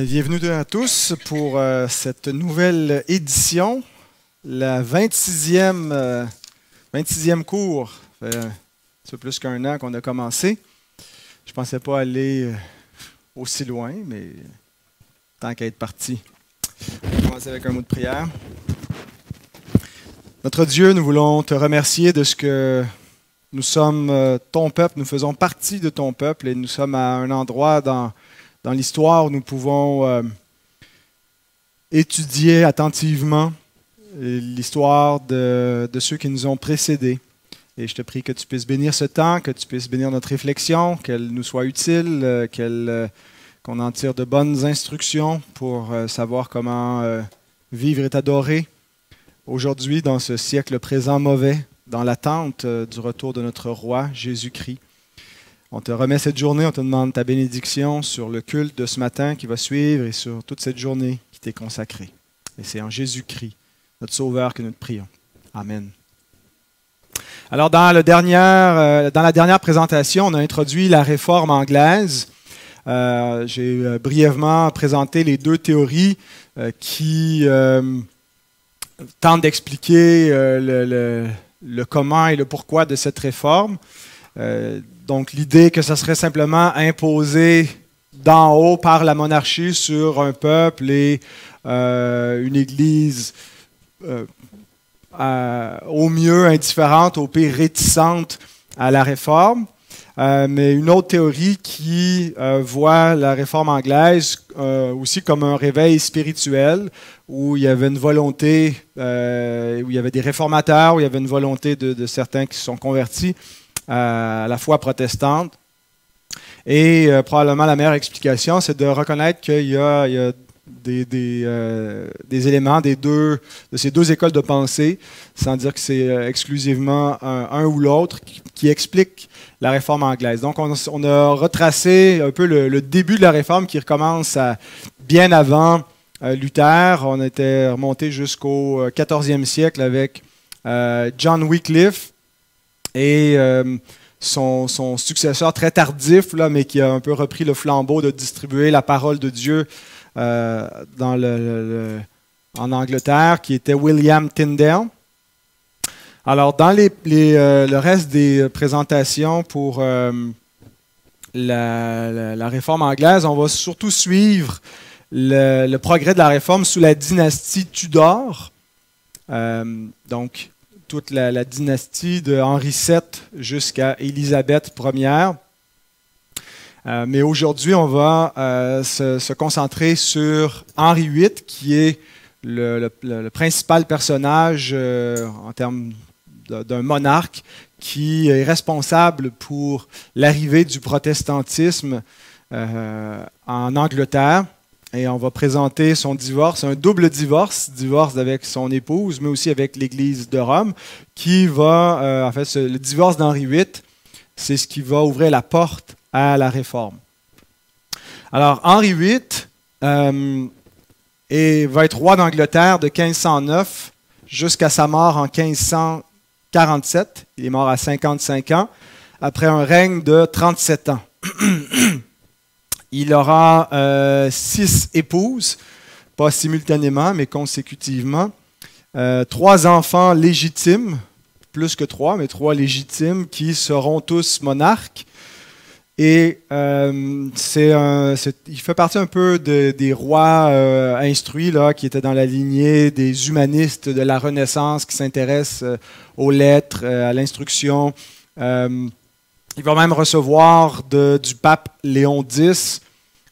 Bienvenue à tous pour cette nouvelle édition, la 26e cours. Ça fait plus qu'un an qu'on a commencé. Je ne pensais pas aller aussi loin, mais tant qu'à être parti. On va commencer avec un mot de prière. Notre Dieu, nous voulons te remercier de ce que nous sommes ton peuple, nous faisons partie de ton peuple et nous sommes à un endroit dans l'histoire où nous pouvons étudier attentivement l'histoire de ceux qui nous ont précédés. Et je te prie que tu puisses bénir ce temps, que tu puisses bénir notre réflexion, qu'elle nous soit utile, qu'on en tire de bonnes instructions pour savoir comment vivre et t'adorer aujourd'hui dans ce siècle présent mauvais, dans l'attente du retour de notre roi Jésus-Christ. On te remet cette journée, on te demande ta bénédiction sur le culte de ce matin qui va suivre et sur toute cette journée qui t'est consacrée. Et c'est en Jésus-Christ, notre Sauveur, que nous te prions. Amen. Alors, dans la dernière présentation, on a introduit la réforme anglaise. J'ai brièvement présenté les deux théories qui tentent d'expliquer le comment et le pourquoi de cette réforme. Donc, l'idée que ce serait simplement imposé d'en haut par la monarchie sur un peuple et une Église au mieux indifférente, au pire réticente à la réforme. Mais une autre théorie qui voit la réforme anglaise aussi comme un réveil spirituel, où il y avait une volonté, où il y avait des réformateurs, où il y avait une volonté de certains qui se sont convertis à la foi protestante. Et probablement la meilleure explication, c'est de reconnaître qu'il y a des éléments de ces deux écoles de pensée, sans dire que c'est exclusivement un ou l'autre, qui expliquent la réforme anglaise. Donc, on a retracé un peu le début de la réforme qui recommence bien avant Luther. On était remonté jusqu'au 14e siècle avec John Wycliffe et son successeur très tardif, là, mais qui a un peu repris le flambeau de distribuer la parole de Dieu en Angleterre, qui était William Tyndale. Alors, dans le reste des présentations pour la réforme anglaise, on va surtout suivre le progrès de la réforme sous la dynastie Tudor. Donc, toute la dynastie de Henri VII jusqu'à Élisabeth Ier. Mais aujourd'hui, on va se concentrer sur Henri VIII, qui est le principal personnage en termes d'un monarque qui est responsable pour l'arrivée du protestantisme en Angleterre. Et on va présenter son divorce, un double divorce avec son épouse, mais aussi avec l'Église de Rome, qui va, le divorce d'Henri VIII, c'est ce qui va ouvrir la porte à la réforme. Alors, Henri VIII va être roi d'Angleterre de 1509 jusqu'à sa mort en 1547. Il est mort à 55 ans, après un règne de 37 ans. Il aura 6 épouses, pas simultanément, mais consécutivement. 3 enfants légitimes, plus que 3, mais 3 légitimes, qui seront tous monarques. Et il fait partie un peu des rois instruits là, qui étaient dans la lignée des humanistes de la Renaissance, qui s'intéressent aux lettres, à l'instruction. Il va même recevoir du pape Léon X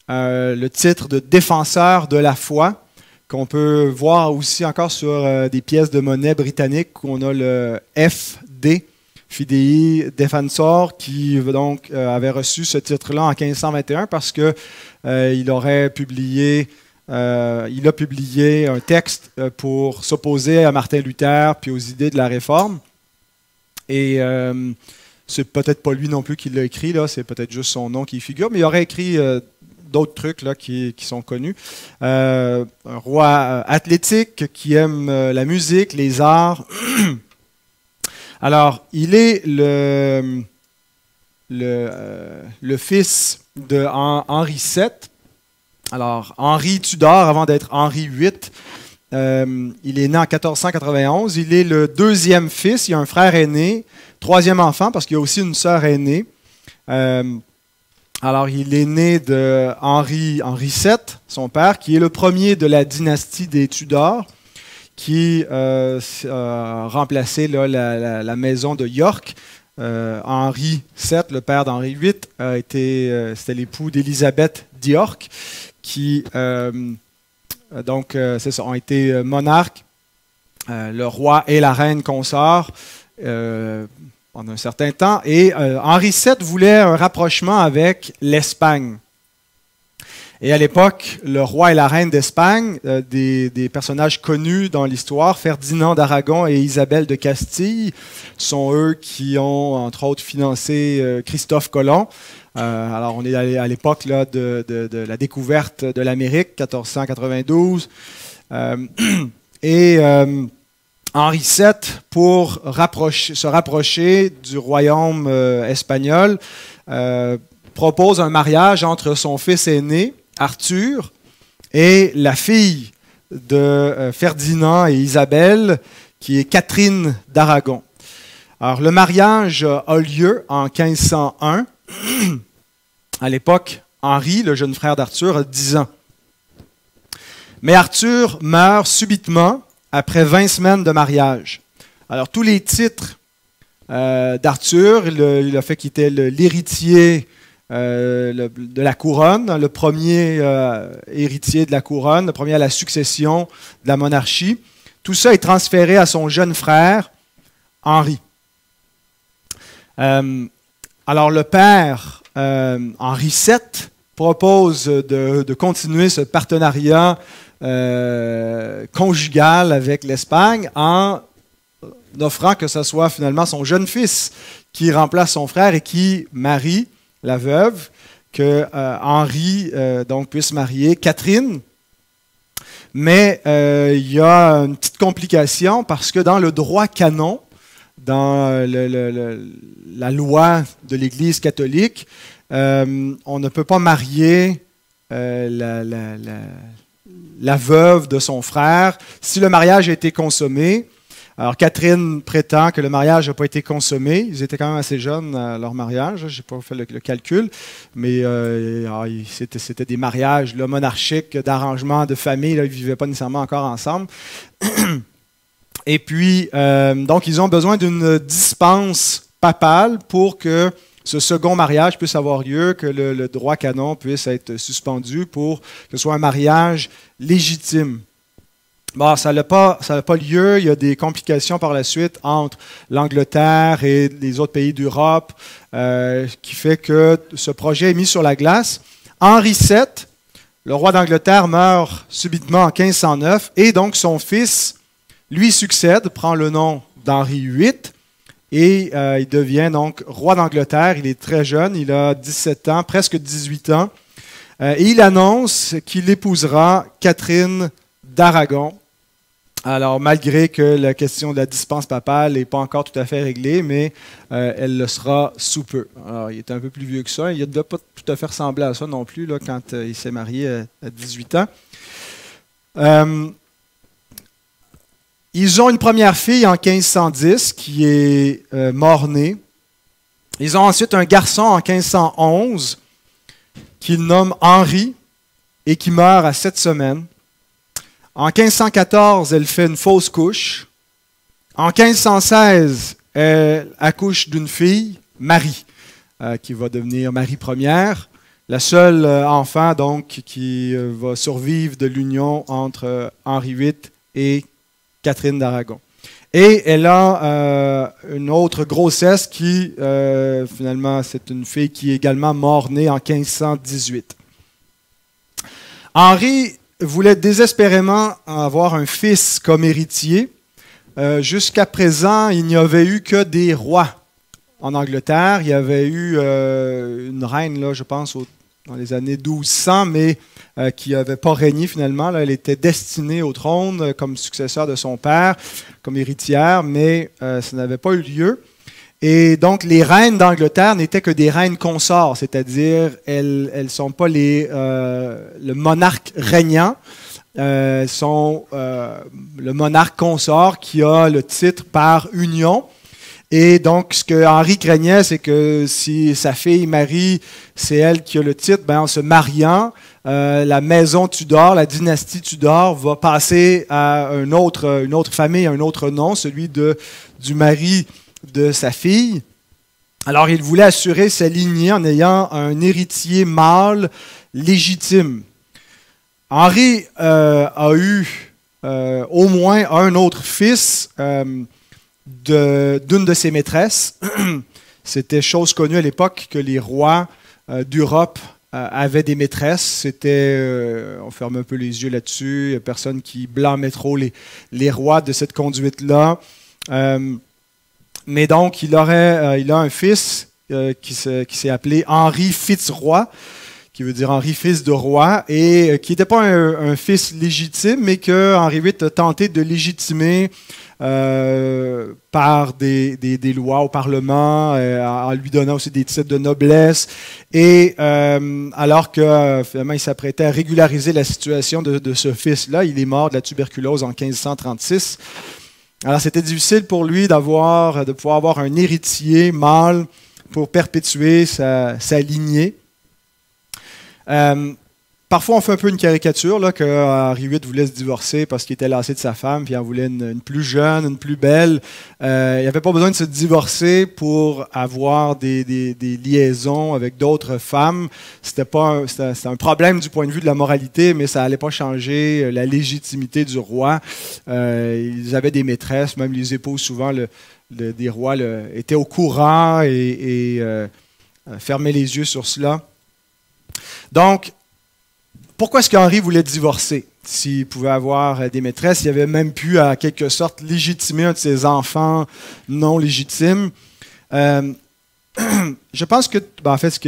le titre de défenseur de la foi, qu'on peut voir aussi encore sur des pièces de monnaie britanniques, où on a le FD, Fidei Defensor, qui donc avait reçu ce titre-là en 1521 parce que il a publié un texte pour s'opposer à Martin Luther puis aux idées de la Réforme. Et c'est peut-être pas lui non plus qui l'a écrit, là, c'est peut-être juste son nom qui y figure, mais il aurait écrit d'autres trucs là, qui sont connus. Un roi athlétique qui aime la musique, les arts. Alors, il est le fils de Henri VII, Alors, Henri Tudor, avant d'être Henri VIII, il est né en 1491. Il est le deuxième fils. Il y a un frère aîné, troisième enfant, parce qu'il y a aussi une sœur aînée. Alors, il est né de Henri VII, son père, qui est le premier de la dynastie des Tudors, qui a remplacé là, la maison de York. Henri VII, le père d'Henri VIII, c'était l'époux d'Élisabeth d'York, qui c'est ça, ont été monarques, le roi et la reine consort pendant un certain temps. Et Henri VII voulait un rapprochement avec l'Espagne. Et à l'époque, le roi et la reine d'Espagne, des personnages connus dans l'histoire, Ferdinand d'Aragon et Isabelle de Castille, sont eux qui ont, entre autres, financé Christophe Colomb. Alors, on est à l'époque là, de la découverte de l'Amérique, 1492. Henri VII, pour se rapprocher du royaume espagnol, propose un mariage entre son fils aîné, Arthur, et la fille de Ferdinand et Isabelle, qui est Catherine d'Aragon. Alors, le mariage a lieu en 1501. À l'époque, Henri, le jeune frère d'Arthur, a 10 ans. Mais Arthur meurt subitement après 20 semaines de mariage. Alors, tous les titres d'Arthur, il a fait qu'il était l'héritier de la couronne, le premier héritier de la couronne, le premier à la succession de la monarchie. Tout ça est transféré à son jeune frère, Henri. Alors, le père, Henri VII, propose de continuer ce partenariat conjugal avec l'Espagne en offrant que ce soit finalement son jeune fils qui remplace son frère et qui marie la veuve, que Henri donc puisse marier Catherine. Mais il y a une petite complication parce que dans le droit canon, dans la loi de l'Église catholique, on ne peut pas marier la veuve de son frère si le mariage a été consommé. Alors, Catherine prétend que le mariage n'a pas été consommé. Ils étaient quand même assez jeunes à leur mariage. Je n'ai pas fait le calcul, mais c'était des mariages là, monarchiques, d'arrangement de famille. Là, ils ne vivaient pas nécessairement encore ensemble. Et puis, donc, ils ont besoin d'une dispense papale pour que ce second mariage puisse avoir lieu, que le droit canon puisse être suspendu pour que ce soit un mariage légitime. Bon, ça n'a pas lieu. Il y a des complications par la suite entre l'Angleterre et les autres pays d'Europe qui fait que ce projet est mis sur la glace. Henri VII, le roi d'Angleterre, meurt subitement en 1509 et donc son fils lui succède, prend le nom d'Henri VIII et il devient donc roi d'Angleterre. Il est très jeune, il a 17 ans, presque 18 ans. Et il annonce qu'il épousera Catherine d'Aragon. Alors, malgré que la question de la dispense papale n'est pas encore tout à fait réglée, mais elle le sera sous peu. Alors, il est un peu plus vieux que ça. Il ne devait pas tout à fait ressembler à ça non plus là, quand il s'est marié à 18 ans. Ils ont une première fille en 1510 qui est mort-née. Ils ont ensuite un garçon en 1511 qu'ils nomment Henri et qui meurt à 7 semaines. En 1514, elle fait une fausse couche. En 1516, elle accouche d'une fille, Marie, qui va devenir Marie Première, la seule enfant donc qui va survivre de l'union entre Henri VIII et Catherine d'Aragon. Et elle a une autre grossesse qui, finalement, c'est une fille qui est également mort-née en 1518. Henri voulait désespérément avoir un fils comme héritier. Jusqu'à présent, il n'y avait eu que des rois en Angleterre. Il y avait eu une reine, là, je pense, dans les années 1200, mais qui n'avait pas régné finalement. Là, elle était destinée au trône comme successeur de son père, comme héritière, mais ça n'avait pas eu lieu. Et donc, les reines d'Angleterre n'étaient que des reines consorts, c'est-à-dire elles ne sont pas le monarque régnant, sont le monarque consort qui a le titre par union. Et donc, ce que Henri craignait, c'est que si sa fille Marie, c'est elle qui a le titre, ben, en se mariant, la maison Tudor, la dynastie Tudor, va passer à une autre famille, un autre nom, celui du mari de sa fille. Alors, il voulait assurer sa lignée en ayant un héritier mâle légitime. Henri a eu au moins un autre fils d'une de ses maîtresses. C'était chose connue à l'époque que les rois d'Europe avaient des maîtresses. C'était, on ferme un peu les yeux là-dessus, il n'y a personne qui blâmait trop les rois de cette conduite-là. Mais donc, il a un fils qui s'est appelé Henri Fitzroy, qui veut dire Henri, fils de roi, et qui n'était pas un fils légitime, mais que Henri VIII a tenté de légitimer par des lois au Parlement, en lui donnant aussi des titres de noblesse, et alors que finalement il s'apprêtait à régulariser la situation de ce fils-là, il est mort de la tuberculose en 1536. Alors, c'était difficile pour lui de pouvoir avoir un héritier mâle pour perpétuer sa lignée. Parfois, on fait un peu une caricature, là, que Henri VIII voulait se divorcer parce qu'il était lassé de sa femme, puis il en voulait une plus jeune, une plus belle. Il n'avait pas besoin de se divorcer pour avoir des liaisons avec d'autres femmes. C'était un problème du point de vue de la moralité, mais ça n'allait pas changer la légitimité du roi. Ils avaient des maîtresses, même les épouses, souvent, des rois étaient au courant et fermaient les yeux sur cela. Donc, pourquoi est-ce qu'Henri voulait divorcer? S'il pouvait avoir des maîtresses, il avait même pu, à quelque sorte, légitimer un de ses enfants non légitimes. Je pense que, en fait,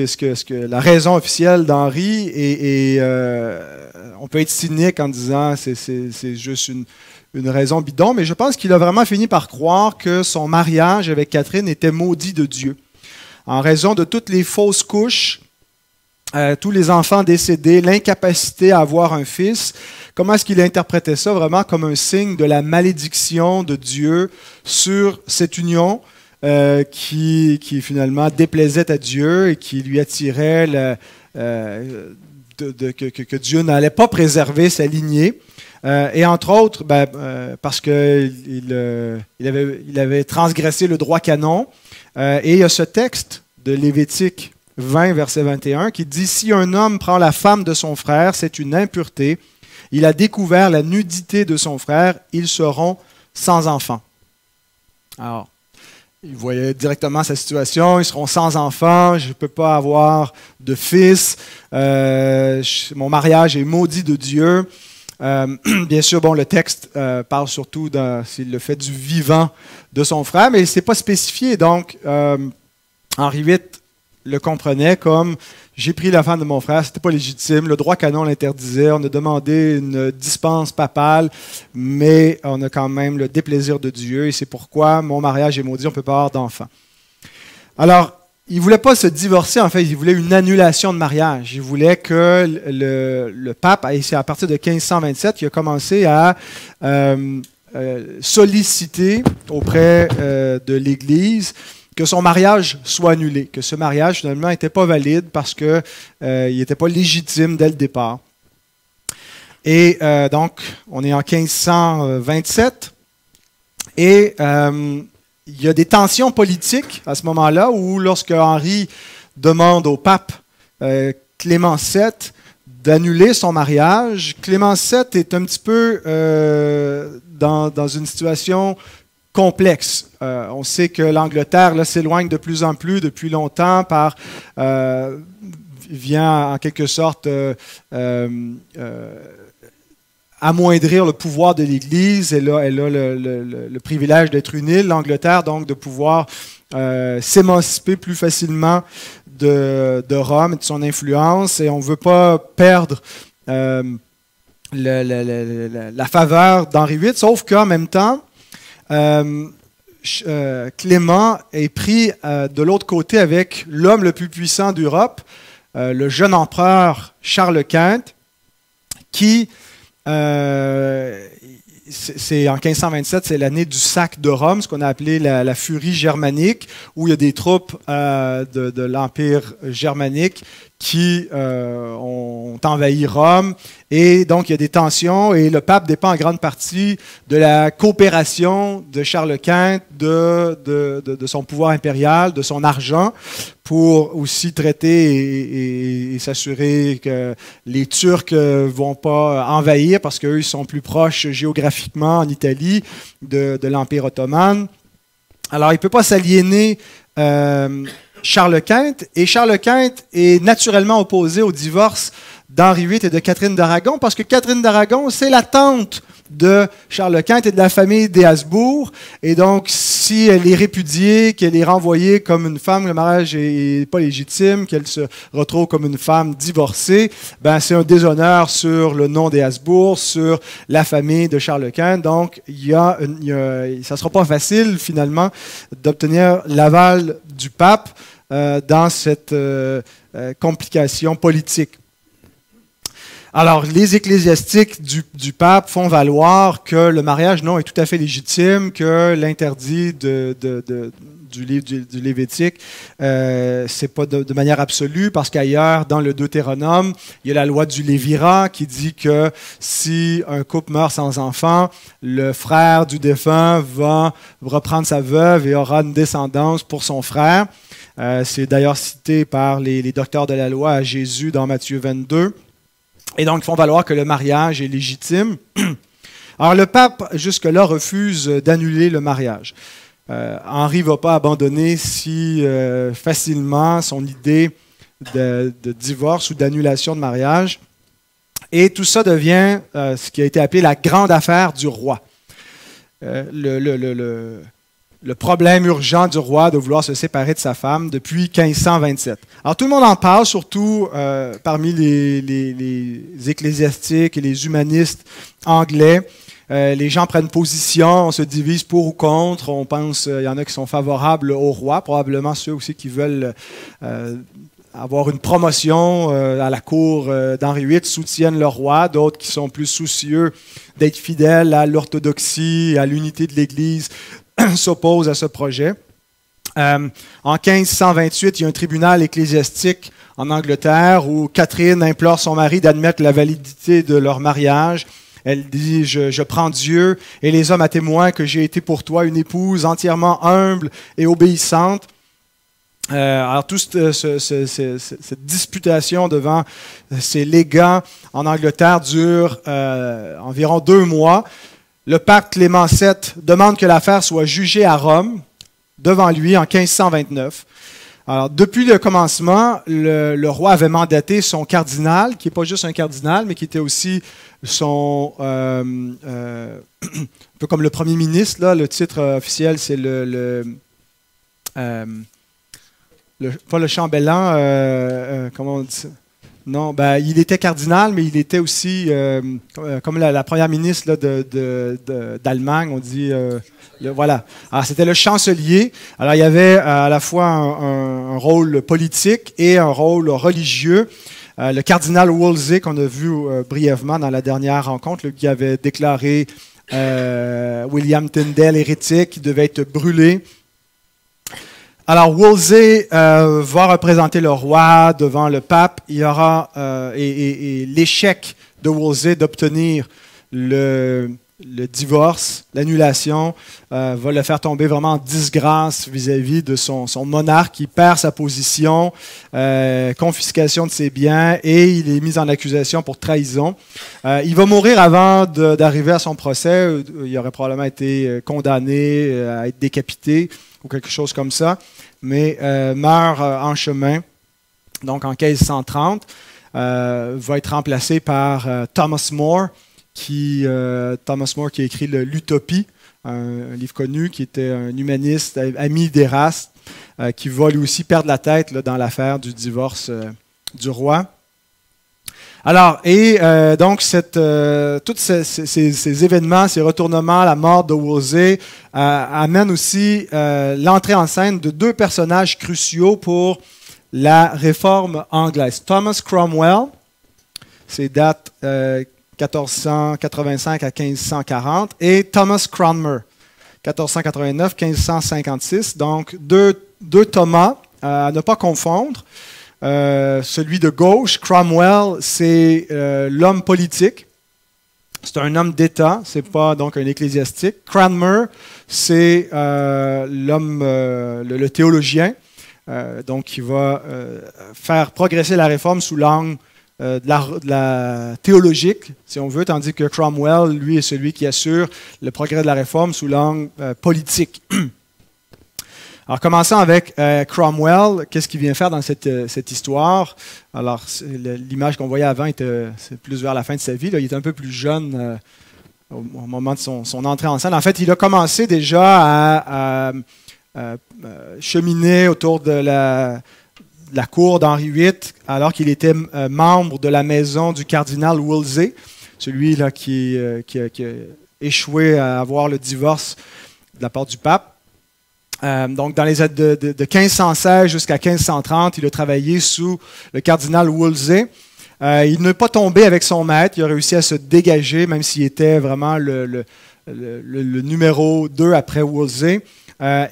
la raison officielle d'Henri, on peut être cynique en disant que c'est juste une raison bidon, mais je pense qu'il a vraiment fini par croire que son mariage avec Catherine était maudit de Dieu. En raison de toutes les fausses couches, tous les enfants décédés, l'incapacité à avoir un fils, comment est-ce qu'il interprétait ça vraiment comme un signe de la malédiction de Dieu sur cette union qui finalement déplaisait à Dieu et qui lui attirait que Dieu n'allait pas préserver sa lignée. Et entre autres, parce qu'il avait transgressé le droit canon. Et il y a ce texte de Lévitique 20, verset 21, qui dit « Si un homme prend la femme de son frère, c'est une impureté. Il a découvert la nudité de son frère. Ils seront sans enfant. » Alors, il voyait directement sa situation. Ils seront sans enfant. Je ne peux pas avoir de fils. Mon mariage est maudit de Dieu. Bien sûr, le texte parle surtout s'il le fait du vivant de son frère, mais ce n'est pas spécifié. Donc, Henri VIII le comprenait comme « j'ai pris la femme de mon frère, c'était pas légitime, le droit canon l'interdisait, on a demandé une dispense papale, mais on a quand même le déplaisir de Dieu et c'est pourquoi mon mariage est maudit, on ne peut pas avoir d'enfant. » Alors, il ne voulait pas se divorcer, en fait, il voulait une annulation de mariage. Il voulait que le pape, et c'est à partir de 1527 qu'il a commencé à solliciter auprès de l'Église que son mariage soit annulé, que ce mariage finalement n'était pas valide parce qu'il n'était pas légitime dès le départ. Et donc, on est en 1527 et il y a des tensions politiques à ce moment-là où lorsque Henri demande au pape Clément VII d'annuler son mariage, Clément VII est un petit peu dans une situation complexe. On sait que l'Angleterre s'éloigne de plus en plus depuis longtemps vient en quelque sorte amoindrir le pouvoir de l'Église. Elle a le privilège d'être une île, l'Angleterre, donc de pouvoir s'émanciper plus facilement de Rome et de son influence. Et on ne veut pas perdre la faveur d'Henri VIII, sauf qu'en même temps, Clément est pris de l'autre côté avec l'homme le plus puissant d'Europe, le jeune empereur Charles Quint, qui, c'est en 1527, c'est l'année du sac de Rome, ce qu'on a appelé la furie germanique, où il y a des troupes de l'Empire germanique qui ont envahi Rome. Et donc, il y a des tensions et le pape dépend en grande partie de la coopération de Charles Quint, de son pouvoir impérial, de son argent, pour aussi traiter et s'assurer que les Turcs ne vont pas envahir parce qu'eux, ils sont plus proches géographiquement en Italie de l'Empire ottoman. Alors, il ne peut pas s'aliéner Charles Quint, et Charles Quint est naturellement opposé au divorce d'Henri VIII et de Catherine d'Aragon, parce que Catherine d'Aragon, c'est la tante de Charles Quint et de la famille des Habsbourg, et donc si elle est répudiée, qu'elle est renvoyée comme une femme, le mariage n'est pas légitime, qu'elle se retrouve comme une femme divorcée, ben c'est un déshonneur sur le nom des Habsbourg, sur la famille de Charles Quint, donc ça ne sera pas facile finalement d'obtenir l'aval du pape dans cette complication politique. Alors, les ecclésiastiques du pape font valoir que le mariage, non, est tout à fait légitime, que l'interdit du livre du Lévitique, c'est pas de manière absolue, parce qu'ailleurs, dans le Deutéronome, il y a la loi du Lévirat qui dit que si un couple meurt sans enfant, le frère du défunt va reprendre sa veuve et aura une descendance pour son frère. C'est d'ailleurs cité par les docteurs de la loi à Jésus dans Matthieu 22. Et donc, ils font valoir que le mariage est légitime. Alors, le pape, jusque-là, refuse d'annuler le mariage. Henri ne va pas abandonner si facilement son idée de divorce ou d'annulation de mariage. Et tout ça devient ce qui a été appelé la grande affaire du roi. Le problème urgent du roi de vouloir se séparer de sa femme depuis 1527. Alors tout le monde en parle, surtout parmi les ecclésiastiques et les humanistes anglais. Les gens prennent position, on se divise pour ou contre. On pense, il y en a qui sont favorables au roi, probablement ceux aussi qui veulent avoir une promotion à la cour d'Henri VIII soutiennent le roi, d'autres qui sont plus soucieux d'être fidèles à l'orthodoxie, à l'unité de l'Église, s'opposent à ce projet. En 1528, il y a un tribunal ecclésiastique en Angleterre où Catherine implore son mari d'admettre la validité de leur mariage. Elle dit « Je prends Dieu et les hommes à témoin que j'ai été pour toi une épouse entièrement humble et obéissante. » Alors, toute cette disputation devant ces légats en Angleterre dure environ 2 mois. Le pape Clément VII demande que l'affaire soit jugée à Rome, devant lui, en 1529. Alors, depuis le commencement, le roi avait mandaté son cardinal, qui n'est pas juste un cardinal, mais qui était aussi un peu comme le premier ministre. Là, le titre officiel, c'est pas le chambellan, comment on dit ça? Non, ben, il était cardinal, mais il était aussi, comme la première ministre là, d'Allemagne, on dit, voilà. Alors, c'était le chancelier. Alors, il y avait à la fois un rôle politique et un rôle religieux. Le cardinal Wolsey, qu'on a vu brièvement dans la dernière rencontre, qui avait déclaré William Tyndale hérétique, qui devait être brûlé. Alors, Wolsey va représenter le roi devant le pape. Il y aura et l'échec de Wolsey d'obtenir le divorce, l'annulation, va le faire tomber vraiment en disgrâce vis-à-vis de son monarque. Il perd sa position, confiscation de ses biens et il est mis en accusation pour trahison. Il va mourir avant d'arriver à son procès. Il aurait probablement été condamné à être décapité ou quelque chose comme ça, mais meurt en chemin, donc en 1530, va être remplacé par Thomas More, qui a écrit l'Utopie, un livre connu, qui était un humaniste, ami d'Éraste, qui va lui aussi perdre la tête là, dans l'affaire du divorce du roi. Alors, donc, tous ces événements, ces retournements, la mort de Wolsey, amènent aussi l'entrée en scène de deux personnages cruciaux pour la réforme anglaise. Thomas Cromwell, c'est date 1485 à 1540, et Thomas Cranmer, 1489-1556. Donc, deux Thomas à ne pas confondre. Celui de gauche, Cromwell, c'est l'homme politique. C'est un homme d'État, c'est pas donc un ecclésiastique. Cranmer, c'est l'homme, le théologien, donc qui va faire progresser la réforme sous l'angle de la théologique, si on veut, tandis que Cromwell, lui, est celui qui assure le progrès de la réforme sous l'angle politique. Alors, commençons avec Cromwell. Qu'est-ce qu'il vient faire dans cette histoire? Alors, l'image qu'on voyait avant, c'est plus vers la fin de sa vie. Là. Il est un peu plus jeune au moment de son entrée en scène. En fait, il a commencé déjà à cheminer autour de la cour d'Henri VIII, alors qu'il était membre de la maison du cardinal Wolsey, celui-là qui a échoué à avoir le divorce de la part du pape. Donc, dans les années de 1516 jusqu'à 1530, il a travaillé sous le cardinal Wolsey. Il n'est pas tombé avec son maître, il a réussi à se dégager, même s'il était vraiment le numéro 2 après Wolsey.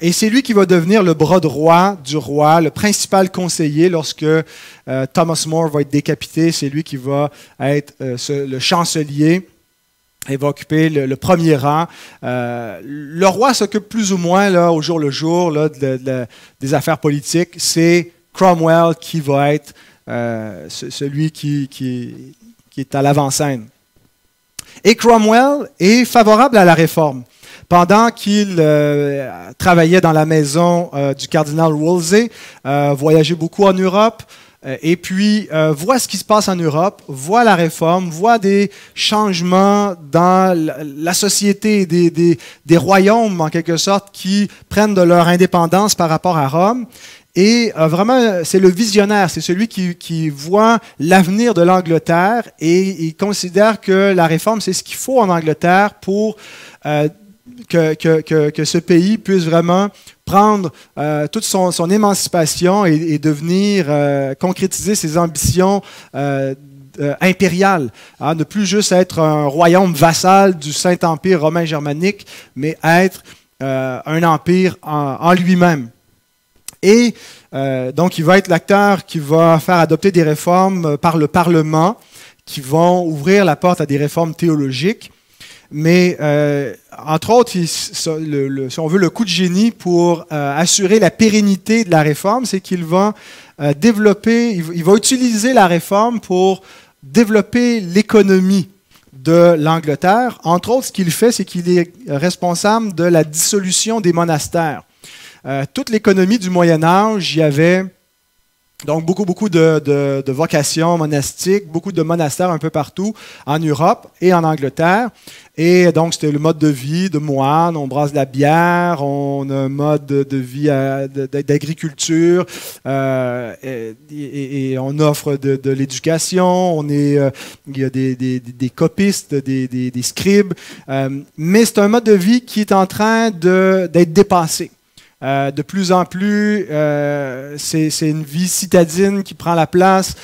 Et c'est lui qui va devenir le bras droit du roi, le principal conseiller lorsque Thomas More va être décapité. C'est lui qui va être le chancelier et va occuper le premier rang. Le roi s'occupe plus ou moins là, au jour le jour là, des affaires politiques. C'est Cromwell qui va être celui qui est à l'avant-scène. Et Cromwell est favorable à la réforme. Pendant qu'il travaillait dans la maison du cardinal Wolsey, voyageait beaucoup en Europe, et puis voit ce qui se passe en Europe, voit la réforme, voit des changements dans la société, des royaumes en quelque sorte qui prennent de leur indépendance par rapport à Rome. Et vraiment, c'est le visionnaire, c'est celui qui voit l'avenir de l'Angleterre et il considère que la réforme, c'est ce qu'il faut en Angleterre pour que ce pays puisse vraiment prendre toute son émancipation et devenir, concrétiser ses ambitions impériales. Hein, ne plus juste être un royaume vassal du Saint-Empire romain germanique, mais être un empire en lui-même. Et donc, il va être l'acteur qui va faire adopter des réformes par le Parlement qui vont ouvrir la porte à des réformes théologiques. Mais, entre autres, si on veut, le coup de génie pour assurer la pérennité de la réforme, c'est qu'il va développer, il va utiliser la réforme pour développer l'économie de l'Angleterre. Entre autres, ce qu'il fait, c'est qu'il est responsable de la dissolution des monastères. Toute l'économie du Moyen Âge, il y avait donc beaucoup de vocations monastiques, beaucoup de monastères un peu partout en Europe et en Angleterre. Et donc, c'était le mode de vie de moine, on brasse de la bière, on a un mode de vie d'agriculture, et on offre de l'éducation, il y a des copistes, des scribes, mais c'est un mode de vie qui est en train d'être dépassé. De plus en plus, c'est une vie citadine qui prend la place.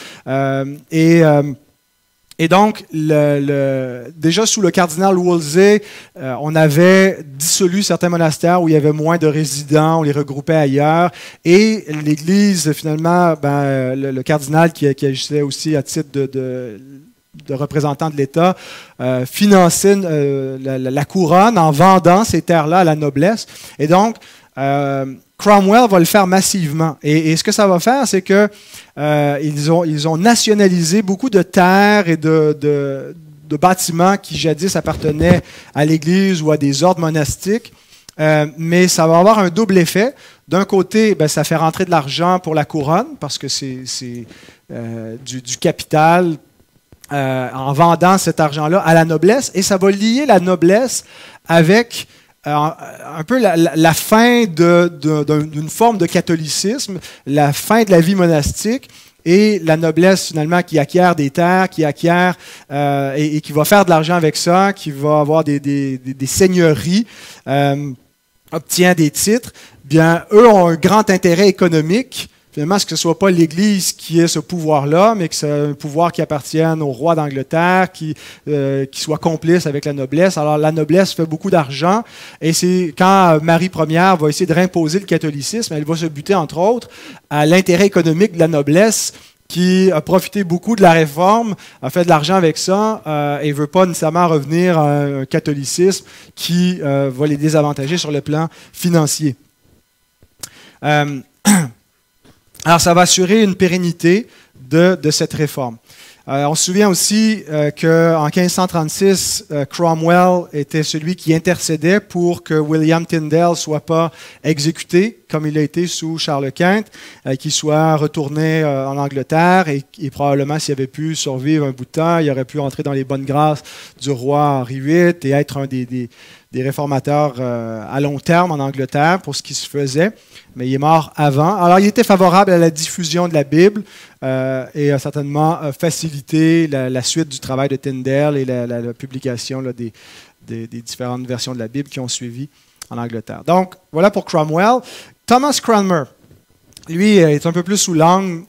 Et donc, déjà sous le cardinal Wolsey, on avait dissolu certains monastères où il y avait moins de résidents, on les regroupait ailleurs. Et l'Église, finalement, le cardinal qui agissait aussi à titre de représentant de l'État, finançait la couronne en vendant ces terres-là à la noblesse. Et donc, Cromwell va le faire massivement. Et ce que ça va faire, c'est que ils ont nationalisé beaucoup de terres et de bâtiments qui jadis appartenaient à l'Église ou à des ordres monastiques. Mais ça va avoir un double effet. D'un côté, ça fait rentrer de l'argent pour la couronne, parce que c'est du capital en vendant cet argent-là à la noblesse. Et ça va lier la noblesse avec un peu la fin d'une forme de catholicisme, la fin de la vie monastique, et la noblesse finalement qui acquiert des terres, qui acquiert et qui va faire de l'argent avec ça, qui va avoir des seigneuries, obtient des titres, bien eux ont un grand intérêt économique. Finalement, ce que ce ne soit pas l'Église qui ait ce pouvoir-là, mais que c'est un pouvoir qui appartienne au roi d'Angleterre, qui soit complice avec la noblesse. Alors, la noblesse fait beaucoup d'argent, et c'est quand Marie Ière va essayer de réimposer le catholicisme, elle va se buter, entre autres, à l'intérêt économique de la noblesse, qui a profité beaucoup de la réforme, a fait de l'argent avec ça, et ne veut pas nécessairement revenir à un catholicisme qui va les désavantager sur le plan financier. Alors, ça va assurer une pérennité de cette réforme. On se souvient aussi qu'en 1536, Cromwell était celui qui intercédait pour que William Tyndale ne soit pas exécuté, comme il a été sous Charles Quint, qu'il soit retourné en Angleterre et probablement s'il avait pu survivre un bout de temps, il aurait pu entrer dans les bonnes grâces du roi Henri VIII et être un des réformateurs à long terme en Angleterre pour ce qui se faisait, mais il est mort avant. Alors, il était favorable à la diffusion de la Bible et a certainement facilité la suite du travail de Tyndale et la publication là, des différentes versions de la Bible qui ont suivi en Angleterre. Donc, voilà pour Cromwell. Thomas Cranmer, lui, est un peu plus sous l'angle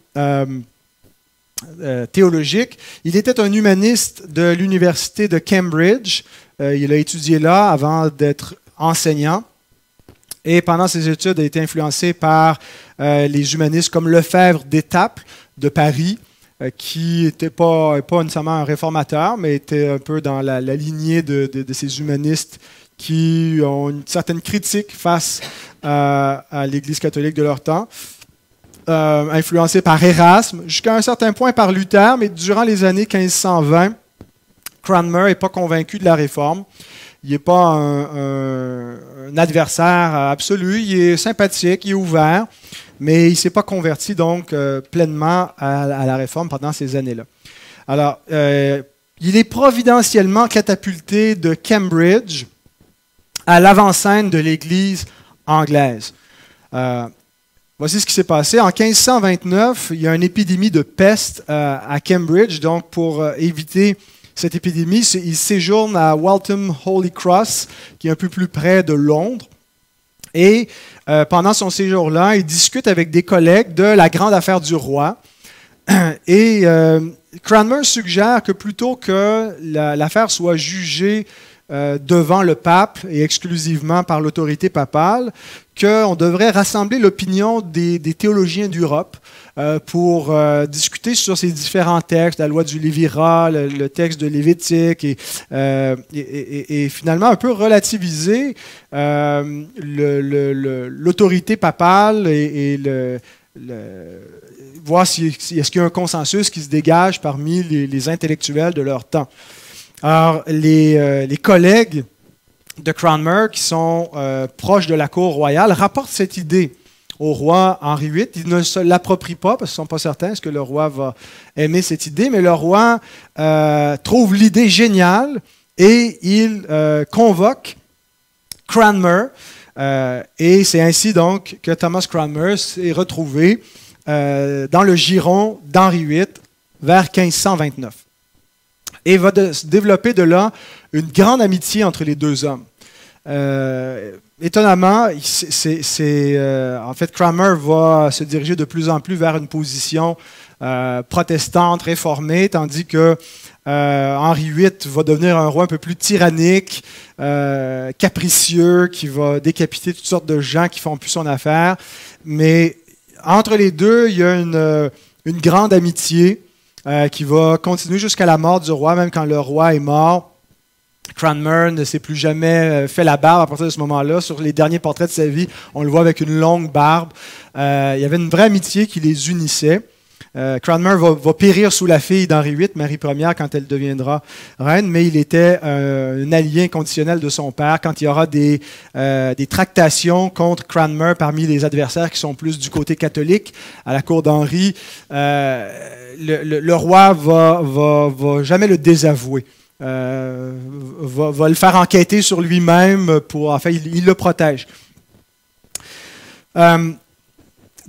théologique. Il était un humaniste de l'université de Cambridge. Il a étudié là avant d'être enseignant. Et pendant ses études, il a été influencé par les humanistes comme Lefebvre d'Étaples de Paris, qui n'était pas nécessairement un réformateur, mais était un peu dans la lignée de ces humanistes qui ont une certaine critique face à l'Église catholique de leur temps. Influencé par Erasme, jusqu'à un certain point par Luther, mais durant les années 1520, Cranmer n'est pas convaincu de la réforme. Il n'est pas un adversaire absolu, il est sympathique, il est ouvert, mais il ne s'est pas converti donc pleinement à la réforme pendant ces années-là. Alors, il est providentiellement catapulté de Cambridge à l'avant-scène de l'Église anglaise. Voici ce qui s'est passé. En 1529, il y a une épidémie de peste à Cambridge. Donc, pour éviter cette épidémie, il séjourne à Waltham Holy Cross, qui est un peu plus près de Londres. Et pendant son séjour-là, il discute avec des collègues de la grande affaire du roi. Et Cranmer suggère que plutôt que l'affaire soit jugée devant le pape et exclusivement par l'autorité papale, qu'on devrait rassembler l'opinion des théologiens d'Europe pour discuter sur ces différents textes, la loi du Lévirat, le texte de Lévitique, et finalement un peu relativiser l'autorité papale et voir est-ce qu'il y a un consensus qui se dégage parmi les intellectuels de leur temps. Alors, les collègues de Cranmer, qui sont proches de la cour royale, rapportent cette idée au roi Henri VIII. Ils ne se l'approprient pas, parce qu'ils ne sont pas certains est-ce que le roi va aimer cette idée, mais le roi trouve l'idée géniale et il convoque Cranmer. Et c'est ainsi donc que Thomas Cranmer s'est retrouvé dans le giron d'Henri VIII vers 1529. Et va se développer de là une grande amitié entre les deux hommes. Étonnamment, en fait, Cranmer va se diriger de plus en plus vers une position protestante, réformée, tandis que Henri VIII va devenir un roi un peu plus tyrannique, capricieux, qui va décapiter toutes sortes de gens qui font plus son affaire. Mais entre les deux, il y a une grande amitié qui va continuer jusqu'à la mort du roi, même quand le roi est mort. Cranmer ne s'est plus jamais fait la barbe à partir de ce moment-là. Sur les derniers portraits de sa vie, on le voit avec une longue barbe. Il y avait une vraie amitié qui les unissait. Cranmer va périr sous la fille d'Henri VIII, Marie Ière, quand elle deviendra reine, mais il était un allié inconditionnel de son père. Quand il y aura des tractations contre Cranmer parmi les adversaires qui sont plus du côté catholique à la cour d'Henri, le roi va jamais le désavouer. Va le faire enquêter sur lui-même, enfin, il le protège.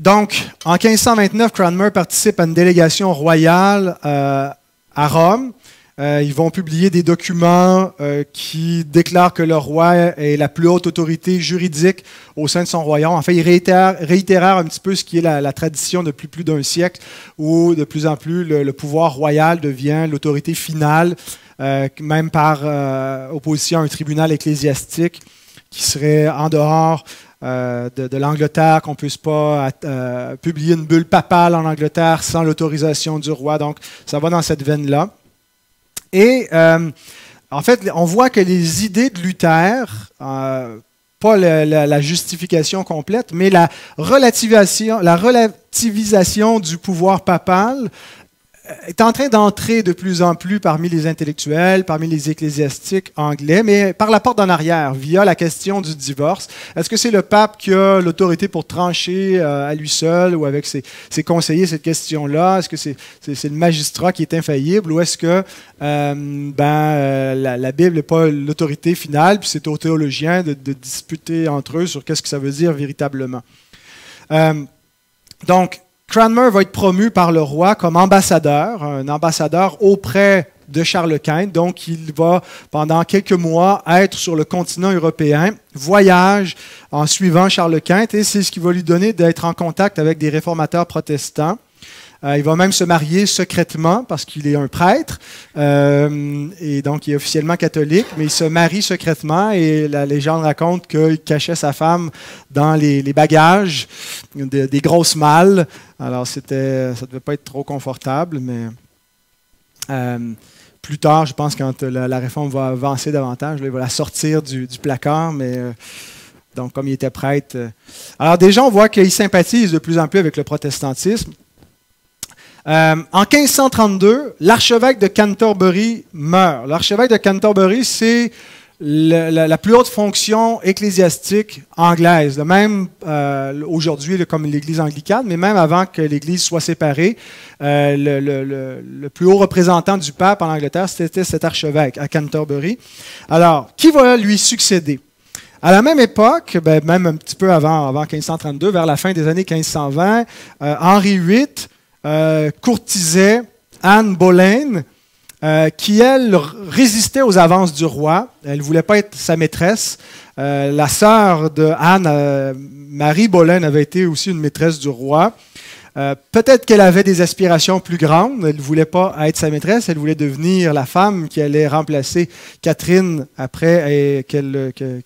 Donc, en 1529, Cranmer participe à une délégation royale à Rome. Ils vont publier des documents qui déclarent que le roi est la plus haute autorité juridique au sein de son royaume. En fait, ils réitèrent un petit peu ce qui est la tradition depuis plus d'un siècle, où de plus en plus le pouvoir royal devient l'autorité finale, même par opposition à un tribunal ecclésiastique qui serait en dehors de l'Angleterre, qu'on ne puisse pas publier une bulle papale en Angleterre sans l'autorisation du roi. Donc, ça va dans cette veine-là. Et en fait, on voit que les idées de Luther, pas la justification complète, mais la relativisation du pouvoir papal est en train d'entrer de plus en plus parmi les intellectuels, parmi les ecclésiastiques anglais, mais par la porte d'en arrière, via la question du divorce. Est-ce que c'est le pape qui a l'autorité pour trancher à lui seul ou avec ses conseillers cette question-là? Est-ce que c'est le magistrat qui est infaillible ou est-ce que la Bible n'est pas l'autorité finale, puis c'est aux théologiens de disputer entre eux sur qu'est-ce que ça veut dire véritablement? Donc, Cranmer va être promu par le roi comme ambassadeur, un ambassadeur auprès de Charles Quint. Donc, il va, pendant quelques mois, être sur le continent européen, voyage en suivant Charles Quint, et c'est ce qui va lui donner d'être en contact avec des réformateurs protestants. Il va même se marier secrètement parce qu'il est un prêtre et donc il est officiellement catholique, mais il se marie secrètement et la légende raconte qu'il cachait sa femme dans les bagages des grosses malles. Alors ça ne devait pas être trop confortable, mais plus tard, je pense quand la réforme va avancer davantage, là, il va la sortir du placard, mais donc comme il était prêtre. Alors déjà, on voit qu'il sympathise de plus en plus avec le protestantisme. En 1532, l'archevêque de Canterbury meurt. L'archevêque de Canterbury, c'est la plus haute fonction ecclésiastique anglaise. Même aujourd'hui, comme l'Église anglicane, mais même avant que l'Église soit séparée, le plus haut représentant du pape en Angleterre, c'était cet archevêque à Canterbury. Alors, qui va lui succéder? À la même époque, même un petit peu avant 1532, vers la fin des années 1520, Henri VIII courtisait Anne Boleyn, qui, elle, résistait aux avances du roi. Elle ne voulait pas être sa maîtresse. La sœur de Anne, Marie Boleyn, avait été aussi une maîtresse du roi. Peut-être qu'elle avait des aspirations plus grandes. Elle ne voulait pas être sa maîtresse. Elle voulait devenir la femme qui allait remplacer Catherine après que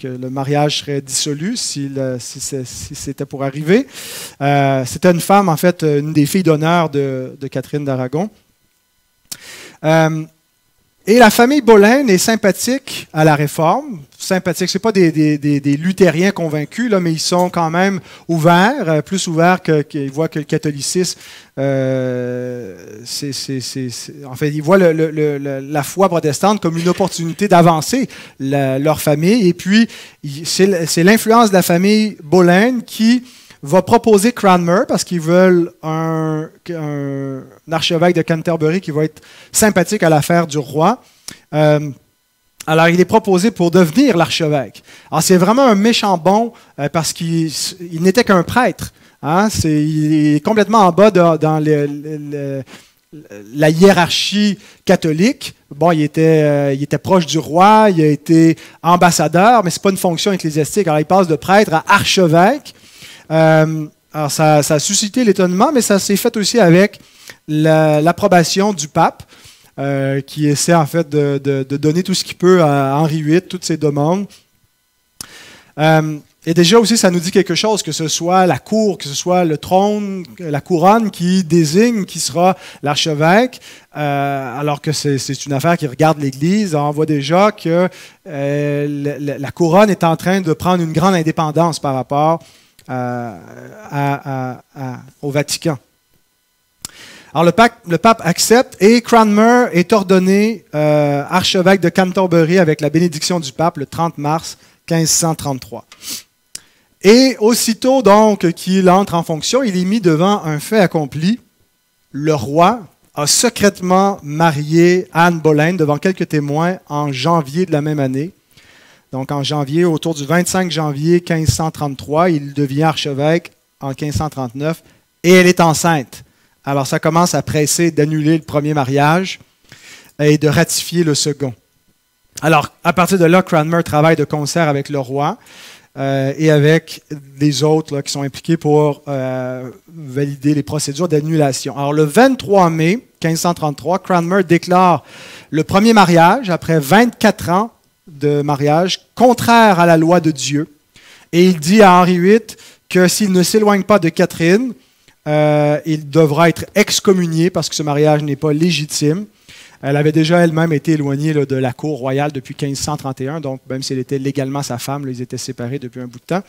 le mariage serait dissolu si c'était pour arriver. C'était une femme, en fait, une des filles d'honneur de Catherine d'Aragon. Et la famille Boleyn est sympathique à la Réforme. Sympathique, ce n'est pas des luthériens convaincus, là, mais ils sont quand même ouverts, plus ouverts qu'ils voient que le catholicisme, en fait, ils voient la foi protestante comme une opportunité d'avancer leur famille. Et puis, c'est l'influence de la famille Boleyn qui va proposer Cranmer, parce qu'ils veulent un archevêque de Canterbury qui va être sympathique à l'affaire du roi. Alors, il est proposé pour devenir l'archevêque. Alors, c'est vraiment un méchant bon parce qu'il n'était qu'un prêtre. Hein? Il est complètement en bas dans la hiérarchie catholique. Bon, il était proche du roi, il a été ambassadeur, mais ce n'est pas une fonction ecclésiastique. Alors, il passe de prêtre à archevêque. Alors ça a suscité l'étonnement, mais ça s'est fait aussi avec l'approbation du pape, qui essaie en fait de donner tout ce qu'il peut à Henri VIII, toutes ses demandes. Et déjà aussi, ça nous dit quelque chose, que ce soit la cour, que ce soit le trône, la couronne qui désigne qui sera l'archevêque, alors que c'est une affaire qui regarde l'Église. On voit déjà que la couronne est en train de prendre une grande indépendance par rapport au Vatican. Alors le pape accepte et Cranmer est ordonné archevêque de Canterbury avec la bénédiction du pape le 30 mars 1533. Et aussitôt donc qu'il entre en fonction, il est mis devant un fait accompli. Le roi a secrètement marié Anne Boleyn devant quelques témoins en janvier de la même année. Donc en janvier, autour du 25 janvier 1533, il devient archevêque en 1539 et elle est enceinte. Alors ça commence à presser d'annuler le premier mariage et de ratifier le second. Alors, à partir de là, Cranmer travaille de concert avec le roi et avec les autres là, qui sont impliqués pour valider les procédures d'annulation. Alors, le 23 mai 1533, Cranmer déclare le premier mariage, après 24 ans de mariage, contraire à la loi de Dieu. Et il dit à Henri VIII que s'il ne s'éloigne pas de Catherine, il devra être excommunié parce que ce mariage n'est pas légitime. Elle avait déjà elle-même été éloignée là, de la cour royale depuis 1531, donc même si elle était légalement sa femme, là, ils étaient séparés depuis un bout de temps.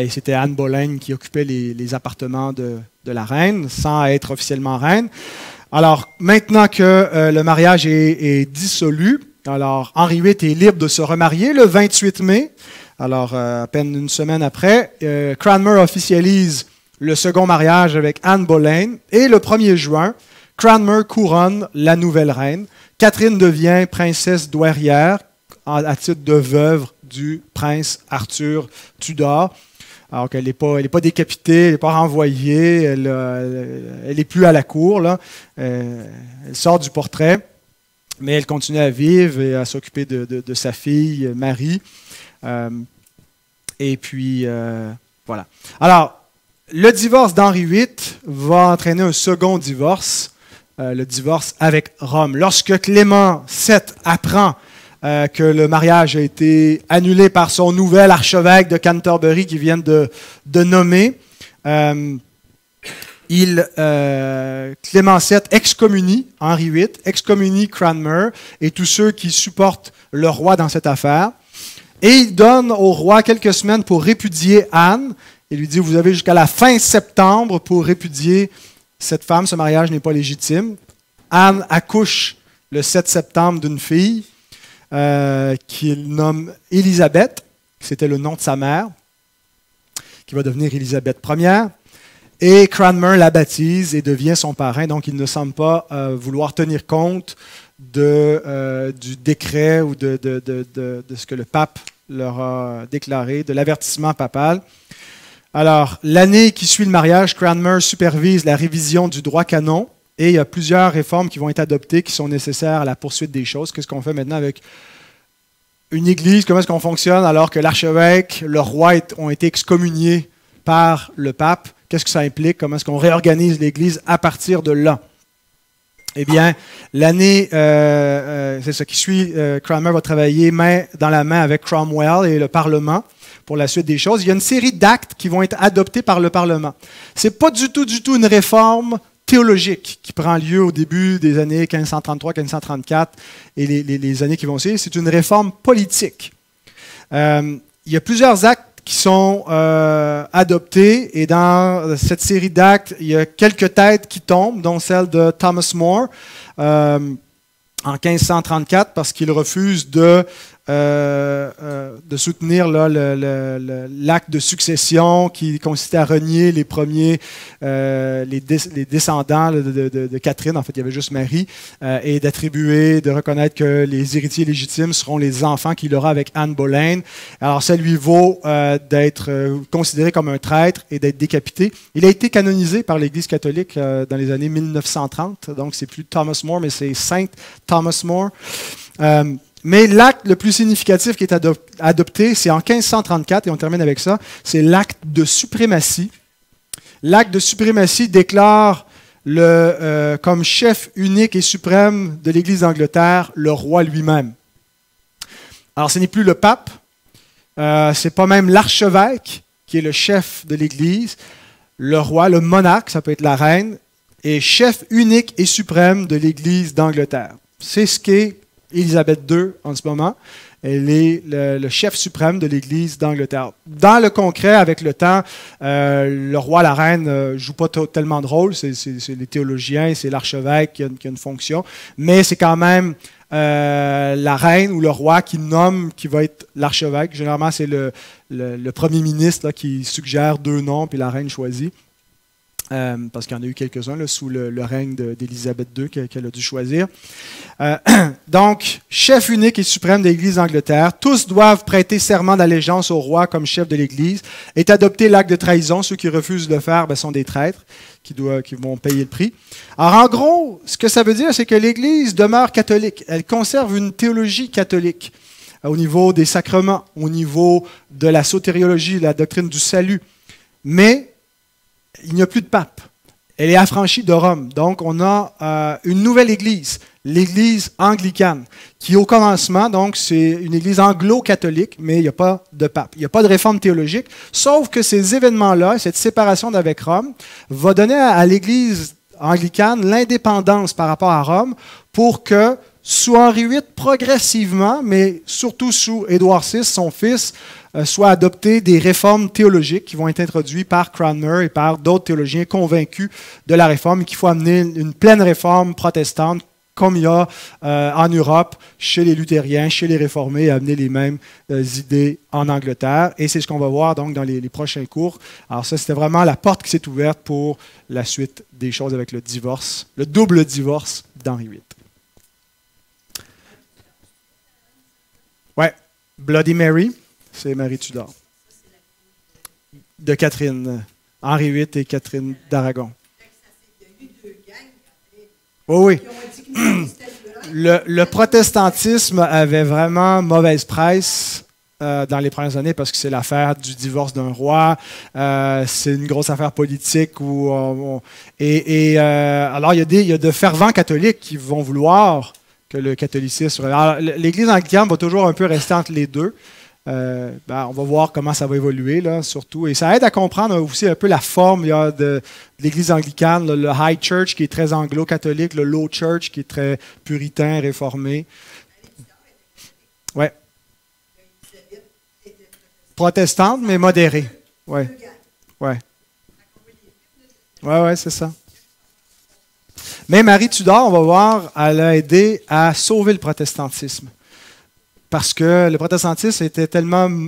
Et c'était Anne Boleyn qui occupait les appartements de la reine, sans être officiellement reine. Alors, maintenant que le mariage est dissolu, alors Henri VIII est libre de se remarier le 28 mai. Alors, à peine une semaine après, Cranmer officialise le second mariage avec Anne Boleyn. Et le 1er juin, Cranmer couronne la nouvelle reine. Catherine devient princesse douairière à titre de veuve du prince Arthur Tudor. Alors qu'elle n'est pas décapitée, elle n'est pas renvoyée, elle n'est plus à la cour. Là. Elle sort du portrait, mais elle continue à vivre et à s'occuper de sa fille, Marie. Et puis, voilà. Alors, le divorce d'Henri VIII va entraîner un second divorce, le divorce avec Rome. Lorsque Clément VII apprend que le mariage a été annulé par son nouvel archevêque de Canterbury qu'il vient de nommer, Clément VII excommunie Henri VIII, excommunie Cranmer et tous ceux qui supportent le roi dans cette affaire. Et il donne au roi quelques semaines pour répudier Anne. Il lui dit, vous avez jusqu'à la fin septembre pour répudier cette femme, ce mariage n'est pas légitime. Anne accouche le 7 septembre d'une fille qu'il nomme Élisabeth, c'était le nom de sa mère, qui va devenir Élisabeth Ier. Et Cranmer la baptise et devient son parrain, donc il ne semble pas vouloir tenir compte du décret ou de ce que le pape leur a déclaré, de l'avertissement papal. Alors, l'année qui suit le mariage, Cranmer supervise la révision du droit canon et il y a plusieurs réformes qui vont être adoptées qui sont nécessaires à la poursuite des choses. Qu'est-ce qu'on fait maintenant avec une église? Comment est-ce qu'on fonctionne alors que l'archevêque, le roi ont été excommuniés par le pape? Qu'est-ce que ça implique? Comment est-ce qu'on réorganise l'Église à partir de là? Eh bien, l'année, c'est ça qui suit, Cranmer va travailler main dans la main avec Cromwell et le Parlement pour la suite des choses. Il y a une série d'actes qui vont être adoptés par le Parlement. Ce n'est pas du tout une réforme théologique qui prend lieu au début des années 1533-1534 et les années qui vont suivre. C'est une réforme politique. Il y a plusieurs actes qui sont adoptés. Et dans cette série d'actes, il y a quelques têtes qui tombent, dont celle de Thomas More en 1534, parce qu'il refuse de soutenir l'acte de succession qui consistait à renier les premiers, les descendants de Catherine, en fait il y avait juste Marie, et de reconnaître que les héritiers légitimes seront les enfants qu'il aura avec Anne Boleyn. Alors ça lui vaut d'être considéré comme un traître et d'être décapité. Il a été canonisé par l'Église catholique dans les années 1930, donc c'est plus Thomas More, mais c'est Saint Thomas More. Mais l'acte le plus significatif qui est adopté, c'est en 1534, et on termine avec ça, c'est l'acte de suprématie. L'acte de suprématie déclare comme chef unique et suprême de l'Église d'Angleterre le roi lui-même. Alors ce n'est plus le pape, c'est pas même l'archevêque qui est le chef de l'Église, le roi, le monarque, ça peut être la reine, est chef unique et suprême de l'Église d'Angleterre. C'est ce qu'est Élisabeth II en ce moment. Elle est le chef suprême de l'Église d'Angleterre. Dans le concret, avec le temps, le roi, la reine ne jouent pas tellement de rôle. C'est les théologiens, c'est l'archevêque qui a une fonction. Mais c'est quand même la reine ou le roi qui nomme qui va être l'archevêque. Généralement, c'est le premier ministre là, qui suggère deux noms, puis la reine choisit. parce qu'il y en a eu quelques-uns là, sous le règne d'Élisabeth II qu'elle a dû choisir. Donc, chef unique et suprême de l'Église d'Angleterre, tous doivent prêter serment d'allégeance au roi comme chef de l'Église, est adopté l'acte de trahison. Ceux qui refusent de le faire sont des traîtres qui vont payer le prix. Alors, en gros, ce que ça veut dire, c'est que l'Église demeure catholique. Elle conserve une théologie catholique au niveau des sacrements, au niveau de la sotériologie, la doctrine du salut. Mais il n'y a plus de pape. Elle est affranchie de Rome. Donc, on a une nouvelle Église, l'Église anglicane, qui au commencement, donc, c'est une Église anglo-catholique, mais il n'y a pas de pape. Il n'y a pas de réforme théologique, sauf que ces événements-là, cette séparation d'avec Rome, va donner à l'Église anglicane l'indépendance par rapport à Rome pour que, sous Henri VIII, progressivement, mais surtout sous Édouard VI, son fils, soit adopté des réformes théologiques qui vont être introduites par Cranmer et par d'autres théologiens convaincus de la réforme et qu'il faut amener une pleine réforme protestante comme il y a en Europe, chez les luthériens, chez les réformés, amener les mêmes idées en Angleterre. Et c'est ce qu'on va voir donc dans les prochains cours. Alors ça, c'était vraiment la porte qui s'est ouverte pour la suite des choses avec le divorce, le double divorce d'Henri VIII. Ouais, Bloody Mary, c'est Marie Tudor. De Catherine, Henri VIII et Catherine d'Aragon. Oui, oui. Le protestantisme avait vraiment mauvaise presse dans les premières années parce que c'est l'affaire du divorce d'un roi. C'est une grosse affaire politique. Alors, il y a de fervents catholiques qui vont vouloir que le catholicisme... Alors, l'Église anglicane va toujours un peu rester entre les deux. On va voir comment ça va évoluer, là, surtout. Et ça aide à comprendre aussi un peu la forme de l'Église anglicane, le High Church qui est très anglo-catholique, le Low Church qui est très puritain, réformé. Ouais. Protestante, mais modérée. Ouais. Ouais. Ouais, c'est ça. Mais Marie Tudor, on va voir, elle a aidé à sauver le protestantisme. Parce que le protestantisme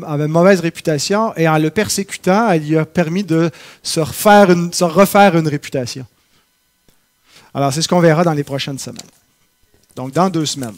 avait une mauvaise réputation et en le persécutant, elle lui a permis de se refaire une réputation. Alors, c'est ce qu'on verra dans les prochaines semaines. Donc, dans 2 semaines.